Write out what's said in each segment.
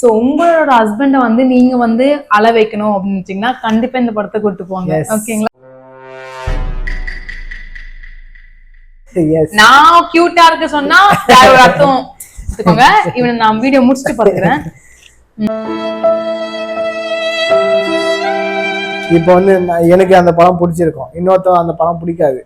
So உங்களோட ஹஸ்பண்ட வந்து நீங்க வந்து அழ வைக்கணும் அப்படின்னு நினைச்சீங்கன்னா கண்டிப்பா இந்த படத்தை கூட்டு போங்க. ஓகேங்களா? நான் கியூட்டா இருக்கு சொன்னா ஒரு அர்த்தம் எடுத்துக்கோங்க. இவனை நான் வீடியோ முடிச்சுட்டு பாத்துக்கிறேன். இப்போ வந்து எனக்கு அந்த படம் பிடிச்சிருக்கும், இன்னொருத்தவங்க அந்த படம் பிடிக்காது.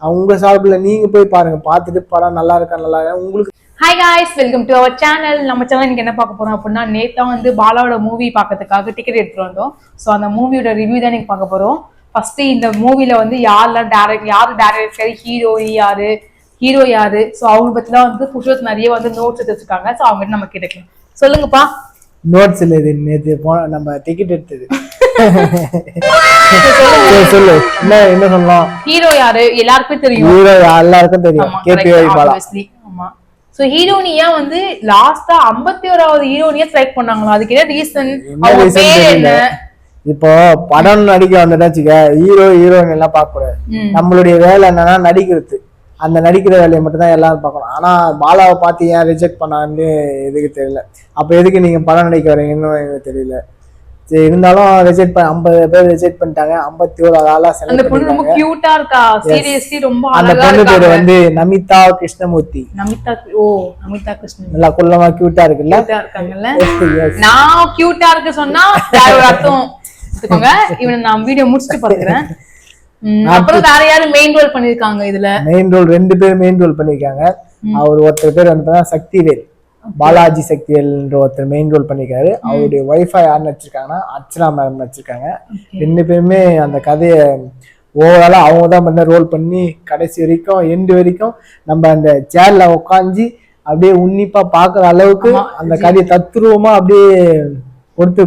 உங்க சார்பில் நீங்க போய் பாருங்க, பார்த்துட்டு படம் நல்லா இருக்கா நல்லா உங்களுக்கு. Hi guys, welcome to our channel. நம்ம சேனல் இன்னைக்கு என்ன பார்க்க போறோம் அப்படின்னா, நேத்தா வந்து பாலாவோட மூவி பார்க்கறதுக்காக டிக்கெட் எடுத்துட்டு வந்தோம். ஸோ அந்த மூவியோட ரிவ்யூ தான் நீங்க பார்க்க போறோம். ஃபர்ஸ்ட் இந்த மூவில வந்து யாரு டேரக்டர், ஹீரோ யாரு, ஸோ அவங்க பத்திலாம் வந்து புஷோத் நிறைய வந்து நோட்ஸ் எடுத்து வச்சிருக்காங்க. ஸோ அவங்க நம்ம கேட்டுக்கலாம். சொல்லுங்கப்பா. நோட்ஸ் இல்லை, இது நேற்று நம்ம டிக்கெட் எடுத்தது. சொல்லு, என்ன சொல்லலாம். ஹீரோ யாரு எல்லாருக்கும் தெரியும். ஹீரோ எல்லாருக்கும் தெரியும், கேபிஐ பாலா. ஆமா. சோ ஹீரோனியா வந்து லாஸ்டா 51வது ஹீரோனியா செலக்ட் பண்ணாங்களா? அதுக்கு என்ன ரீசன்? அவங்க பேர் என்ன? இப்போ படம் நடிக்க வந்துட்டாச்சுக்க, ஹீரோயின் எல்லாம் பார்க்க கூடாது. நம்மளுடைய வேலை என்னன்னா நடிக்கிறது. அந்த நடிக்கிற வேலையை மட்டும் தான் எல்லாரும் பார்க்கணும். ஆனா பாலாவை பார்த்து ஏன் ரிஜெக்ட் பண்ணான்னு எதுக்கு தெரியல. அப்ப எதுக்கு நீங்க படம் நடிக்க வரீங்கன்னு எனக்கு தெரியல. சரி, இருந்தாலும் ரிஜெக்ட் 50 பேர் ரிஜெக்ட் பண்ணிட்டாங்க. 51 ஆளா செலக்ட் பண்ணிட்டாங்க. ரொம்ப கியூட்டா இருக்கா, சீரியஸ்லி ரொம்ப அழகா இருக்கா. அந்த பொண்ணு பேர் வந்து நமிதா கிருஷ்ணமூர்த்தி. நமிதா கிருஷ்ணமூர்த்தி நல்லா குள்ளமா கியூட்டா இருக்குல்ல. கியூட்டா இருக்காங்கல்ல. நான் கியூட்டா இருக்கு சொன்னா ஒரு அர்த்தம் எடுத்துக்கோங்க. இவனை நான் வீடியோ முடிச்சுட்டு பாத்துக்கிறேன். அப்புறம் வேற யாரு மெயின் ரோல் பண்ணிருக்காங்க? இதுல மெயின் ரோல் 2 பேர் மெயின் ரோல் பண்ணிருக்காங்க. அவர் ஒருத்தர் பேர் வந்து சக்திவேல், பாலாஜி சக்திவேல்ன்ற ஒருத்தர் மெயின் ரோல் பண்ணிருக்காரு. அவருடைய ஒய்ஃபா யார் நடிச்சிருக்காங்கன்னா அர்ச்சனா மேம் நடிச்சிருக்காங்க. 2 பேருமே அந்த கதையை ஓவராலா அவங்க தான் வந்து ரோல் பண்ணி கடைசி வரைக்கும் எண்டு வரைக்கும் நம்ம அந்த சேர்ல உட்காந்து அப்படியே உன்னிப்பா பாக்குற அளவுக்கு அந்த கதையை தத்ரூபமா அப்படியே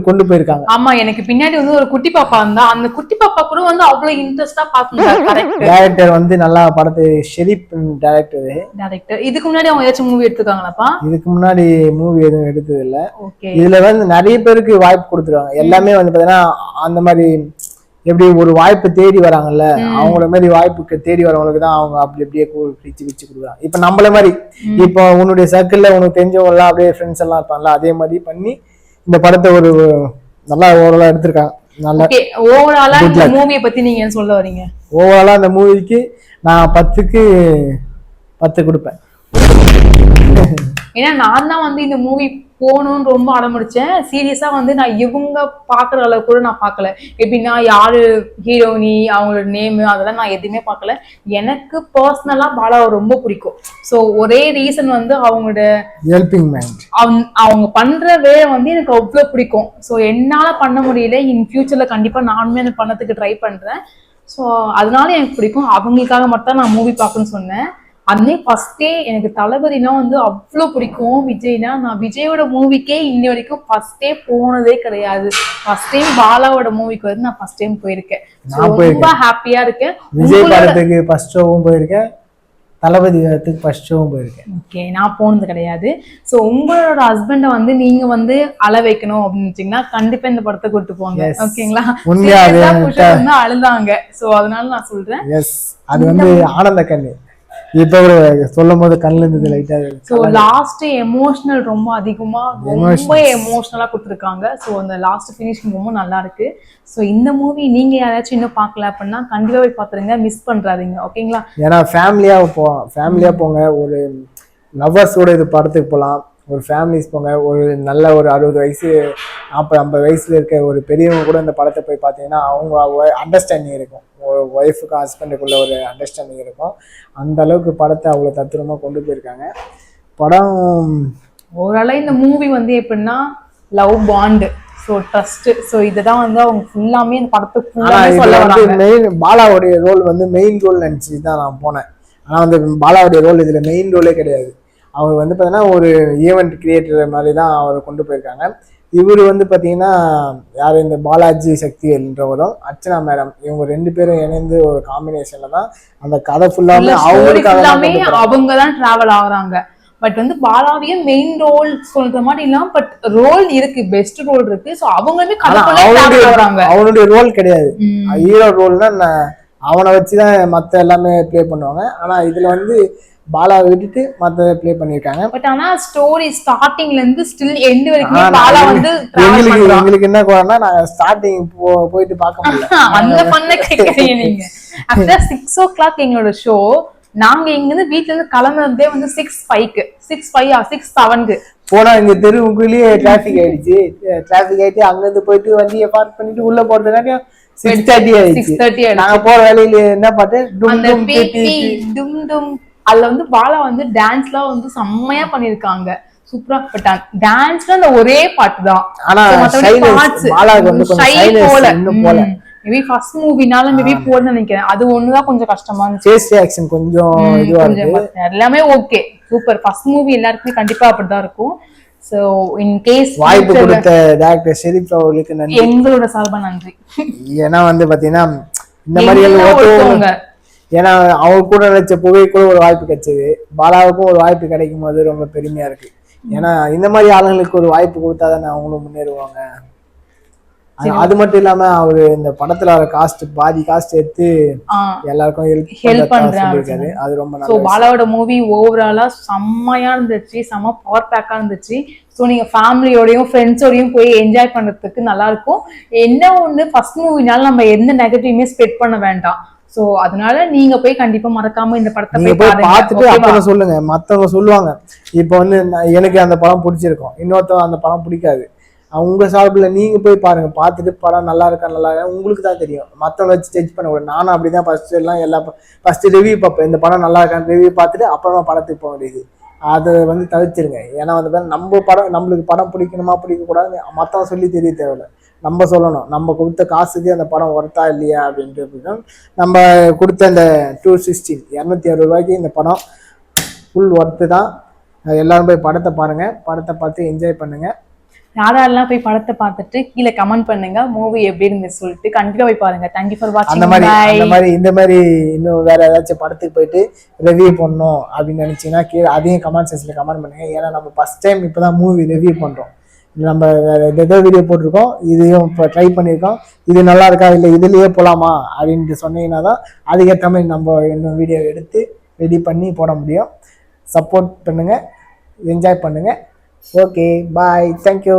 கொண்டு போயிருக்காங்க. ஆமா, எனக்கு பின்னாடி வந்து ஒரு குட்டி பாப்பா இருந்தா, அந்த குட்டி பாப்பா கூட வந்து அவ்வளவு இன்ட்ரெஸ்டா பாக்கணும். டைரக்டர் வந்து நல்லா படத்தை ஷெரீப் டைரக்டர். இதுக்கு முன்னாடி அவங்க ஏதாச்சும் மூவி எடுத்துக்காங்களாப்பா? இதுக்கு முன்னாடி மூவி எதுவும் எடுத்தது இல்ல. இதுல வந்து நிறைய பேருக்கு வாய்ப்பு கொடுத்துருவாங்க. எல்லாமே வந்து பாத்தீங்கன்னா அந்த மாதிரி எப்படி ஒரு வாய்ப்பு தேடி வராங்கல்ல, அவங்கள மாதிரி வாய்ப்புக்கு தேடி வரவங்களுக்கு தான் அவங்க அப்படி அப்படியே பிரிச்சு கொடுக்குறாங்க. இப்ப நம்மள மாதிரி இப்போ உன்னுடைய சர்க்கிள்ல உனக்கு தெரிஞ்சவங்க எல்லாம் அப்படியே ஃப்ரெண்ட்ஸ் எல்லாம் இருப்பாங்கல்ல, அதே மாதிரி பண்ணி இந்த படத்தை ஒரு நல்லா ஓவராலா எடுத்திருக்காங்க. நல்லா ஓவராலா இந்த மூவியை பத்தி நீங்க என்ன சொல்ல வரீங்க? ஓவராலா இந்த மூவிக்கு நான் 10க்கு 10 கொடுப்பேன். ஏன்னா நான் தான் வந்து இந்த மூவி போகணும்னு ரொம்ப அடம்பிடிச்சேன். சீரியஸா வந்து நான் இவங்க பாக்குற அளவுக்கு கூட நான் பார்க்கல. எப்படின்னா யாரு ஹீரோனி, அவங்களோட நேம், அதெல்லாம் நான் எதுவுமே பார்க்கல. எனக்கு பர்சனலா பாலாவை ரொம்ப பிடிக்கும். ஸோ ஒரே ரீசன் வந்து அவங்களோட ஹெல்பிங் மைண்ட், அவங்க பண்ற வேலை வந்து எனக்கு அவ்வளவு பிடிக்கும். ஸோ என்னால பண்ண முடியல, இன் ஃபியூச்சர்ல கண்டிப்பா நானுமே அந்த பண்ணத்துக்கு ட்ரை பண்றேன். ஸோ அதனால எனக்கு பிடிக்கும். அவங்களுக்காக மட்டும் நான் மூவி பார்க்கணும்னு சொன்னேன். அதுவே ஃபர்ஸ்டே எனக்கு தளபதினா வந்து அவ்வளோ பிடிக்கும். விஜய்னா நான் விஜயோட மூவிக்கே இன்னி வரைக்கும் ஃபர்ஸ்ட் டே போனதே கிடையாது. ஃபர்ஸ்ட் டைம் பாலாவோட மூவிக்கு வந்து நான் ஃபர்ஸ்ட் டைம் போயிருக்கேன். ரொம்ப ஹாப்பியா இருக்கேன். விஜய் படத்துக்கு ஃபர்ஸ்ட் ஷோவும் போயிருக்கேன், தளபதி படத்துக்கு ஃபர்ஸ்ட் ஷோவும் போயிருக்கேன். ஓகே, நான் போனது கிடையாது. ஸோ உங்களோட ஹஸ்பண்டை வந்து நீங்க வந்து அழ வைக்கணும் அப்படின்னு நினைச்சீங்கன்னா கண்டிப்பா இந்த படத்தை கூட்டு போங்க. ஓகேங்களா? வந்து அழுதாங்க. ஸோ அதனால நான் சொல்றேன், அது வந்து ஆனந்த கண்ணு. இப்ப சொல்லும் போது கண்ணுல இருந்து லைட்டா. சோ லாஸ்ட் எமோஷனல் ரொம்ப அதிகமா ரொம்ப எமோஷனலா கொடுத்துருக்காங்க. சோ அந்த லாஸ்ட் பினிஷிங் ரொம்ப நல்லா இருக்கு. சோ இந்த மூவி நீங்க யாராச்சும் இன்னும் பார்க்கல அப்படின்னா கண்டிப்பா போய் பாத்துருங்க, மிஸ் பண்றாதீங்க. ஓகேங்களா? ஏன்னா ஃபேமிலியா போங்க. ஒரு லவ்வர்ஸோட இது படத்துக்கு போகலாம். ஒரு ஃபேமிலிஸ் போங்க. ஒரு நல்ல ஒரு 60 வயசு 40-50 வயசுல இருக்க ஒரு பெரியவங்க கூட இந்த படத்தை போய் பார்த்தீங்கன்னா அவங்க அண்டர்ஸ்டாண்டிங் இருக்கும். ஒரு ஒய்ஃபுக்கும் ஹஸ்பண்டுக்குள்ள ஒரு அண்டர்ஸ்டாண்டிங் இருக்கும். அந்த அளவுக்கு படத்தை அவ்வளோ தத்துரமா கொண்டு போயிருக்காங்க. படம் ஓரளவு இந்த மூவி வந்து எப்படின்னா love bond, so trust, so இதுதான் வந்து அவங்க ஃபுல்லாமே இந்த படத்துக்கு மெயின் பாலாவுடைய ரோல் வந்து மெயின் ரோல் நினச்சி தான் நான் போனேன். ஆனால் வந்து பாலாவுடைய ரோல் இதில் மெயின் ரோலே கிடையாது. அவர் வந்து பார்த்தீங்கன்னா ஒரு ஈவெண்ட் கிரியேட்டர் மாதிரி தான் அவரை கொண்டு போயிருக்காங்க. இவர் வந்து பார்த்தீங்கன்னா யார், இந்த பாலாஜி சக்திவேல்ன்றவரும் அர்ச்சனா மேடம், இவங்க 2 பேரும் இணைந்து ஒரு காம்பினேஷன்ல தான் அந்த கதை ஃபுல்லாமே அவங்க தான் டிராவல் ஆகுறாங்க. பட் வந்து பாலாவையும் மெயின் ரோல் சொல்ற மாதிரி இல்லாம பட் ரோல் இருக்கு, பெஸ்ட் ரோல் இருக்கு. ஸோ அவங்களுமே அவனுடைய ரோல் கிடையாது. ஹீரோ ரோல்னா அவனை வச்சுதான் மற்ற எல்லாமே ப்ளே பண்ணுவாங்க. ஆனா இதுல வந்து பாலாவை விட்டுட்டு மற்றதை ப்ளே பண்ணியிருக்காங்க. பட் ஆனா ஸ்டோரி ஸ்டார்டிங்ல இருந்து ஸ்டில் எண்ட் வரைக்குமே பாலா வந்து எங்களுக்கு என்ன குறைனா நாங்க ஸ்டார்டிங் போயிட்டு பார்க்க முடியல. அந்த பண்ண கேட்கறீங்க நீங்க. ஆக்சுவலா 6 o'clock எங்களோட ஷோ. நாங்க இங்க இருந்து வீட்ல இருந்து கிளம்புறதே வந்து 6:05 6:07 போனா இங்க தெருவுக்குள்ளேயே டிராபிக் ஆயிடுச்சு. டிராபிக் ஆயிட்டு அங்க இருந்து போயிட்டு வண்டியை பார்க் பண்ணிட்டு உள்ள போறதுக்காக 6:30 ஆயிடுச்சு. நாங்க போற வேலையில என்ன பாட்டு டும் டும் அதுல வந்து பாலா வந்து டான்ஸ்லாம் வந்து செம்மையா பண்ணிருக்காங்க. சூப்பரா. பட் டான்ஸ்ல அந்த ஒரே பாட்டு தான். ஆனா பாலாக்கு வந்து கொஞ்சம் சைலன்ஸ் இன்னும் போல. மேபி ஃபர்ஸ்ட் மூவினால மேபி போன்னு நினைக்கிறேன். அது ஒண்ணுதான் கொஞ்சம் கஷ்டமா இருந்துச்சு. சேஸ் ஆக்ஷன் கொஞ்சம் இதுவா இருக்கு. எல்லாமே ஓகே சூப்பர். ஃபர்ஸ்ட் மூவி எல்லாருக்குமே கண்டிப்பா அப்படிதான் இருக்கும். சோ இன் கேஸ் வாய்ப்பு கொடுத்த டைரக்டர் ஷெரீப் அவர்களுக்கு நன்றி. எங்களோட சார்பா நன்றி. ஏன்னா வந்து பாத்தீங்கன்னா இந்த மாதிரி ஏன்னா அவங்க கூட நினைச்ச புகை கூட ஒரு வாய்ப்பு கிடைச்சது. பாலாவுக்கும் ஒரு வாய்ப்பு கிடைக்கும் போது ரொம்ப பெருமையா இருக்கு. ஏன்னா இந்த மாதிரி ஆளுங்களுக்கு ஒரு வாய்ப்பு கொடுத்தாதானே அவங்களும் முன்னேறுவாங்க. அது மட்டும் இல்லாம அவரு இந்த படத்துல வர பாதி காஸ்ட் எடுத்து எல்லாருக்கும் ஹெல்ப் பண்றாரு. அது ரொம்ப நல்லா. பாலாவோட மூவி ஓவராலா செம்மையா இருந்துச்சு. செம்ம பவர் பேக்கா இருந்துச்சு. ஸோ நீங்க ஃபேமிலியோடையும் ஃப்ரெண்ட்ஸோடையும் போய் என்ஜாய் பண்றதுக்கு நல்லா இருக்கும். என்ன ஒண்ணு ஃபர்ஸ்ட் மூவினால நம்ம எந்த நெகட்டிவ்மே ஸ்ப்ரெட் பண்ண வேண்டாம். சோ அதனால நீங்க போய் கண்டிப்பா மறக்காம இந்த படத்தை போய் பார்த்துட்டு அப்புறம் சொல்லுங்க. மத்தவங்க சொல்லுவாங்க இப்ப வந்து எனக்கு அந்த படம் பிடிச்சிருக்கும், இன்னொருத்தவங்க அந்த படம் பிடிக்காது. உங்க சார்பில் நீங்க போய் பாருங்க. பார்த்துட்டு படம் நல்லா இருக்கா நல்லா இருக்கா உங்களுக்கு தான் தெரியும். மற்றவங்க வச்சு ஜட்ஜ் பண்ண கூடாது. நானும் அப்படிதான் ஃபர்ஸ்ட் ரிவ்யூ பார்ப்பேன். இந்த படம் நல்லா இருக்கான்னு ரிவ்யூ பார்த்துட்டு அப்புறமா படத்துக்கு போக வேண்டியது. அதை வந்து தவிர்த்துருங்க. ஏன்னா வந்து நம்ம படம் நம்மளுக்கு படம் பிடிக்கணுமா பிடிக்கக்கூடாது மற்றவங்க சொல்லி தெரிய தேவையில்லை. நம்ம சொல்லணும் நம்ம கொடுத்த காசுக்கு அந்த படம் ஒர்த்தா இல்லையா அப்படின்ட்டு. அப்படின்னா நம்ம கொடுத்த அந்த 260 ரூபாய்க்கு இந்த படம் ஃபுல் ஒர்த்து தான். எல்லாரும் போய் படத்தை பாருங்க. படத்தை பார்த்து என்ஜாய் பண்ணுங்க. யாரெல்லாம் போய் படத்தை பார்த்துட்டு கீழே கமெண்ட் பண்ணுங்க மூவி எப்படி இருந்து சொல்லிட்டு. கண்டிப்பா போய் பாருங்க. தேங்க்யூ ஃபார் வாட்சிங். இந்த மாதிரி இன்னும் வேற ஏதாச்சும் படத்துக்கு போயிட்டு ரிவ்யூ பண்ணணும் அப்படின்னு நினைச்சீங்கன்னா கீழே அதையும் கமெண்ட் செக்ஷன்ல கமெண்ட் பண்ணுங்க. ஏன்னா நம்ம ஃபர்ஸ்ட் டைம் இப்பதான் மூவி ரிவ்யூ பண்றோம். நம்ம ஏதோ வீடியோ போட்டிருக்கோம், இதையும் இப்போ ட்ரை பண்ணியிருக்கோம். இது நல்லா இருக்கா இல்லை இதுலயே போலாமா அப்படின்ட்டு சொன்னீங்கன்னா தான் அதுக்கேற்ற மாதிரி நம்ம இன்னும் வீடியோ எடுத்து ரெடி பண்ணி போட முடியும். சப்போர்ட் பண்ணுங்க, என்ஜாய் பண்ணுங்க. Okay bye, thank you.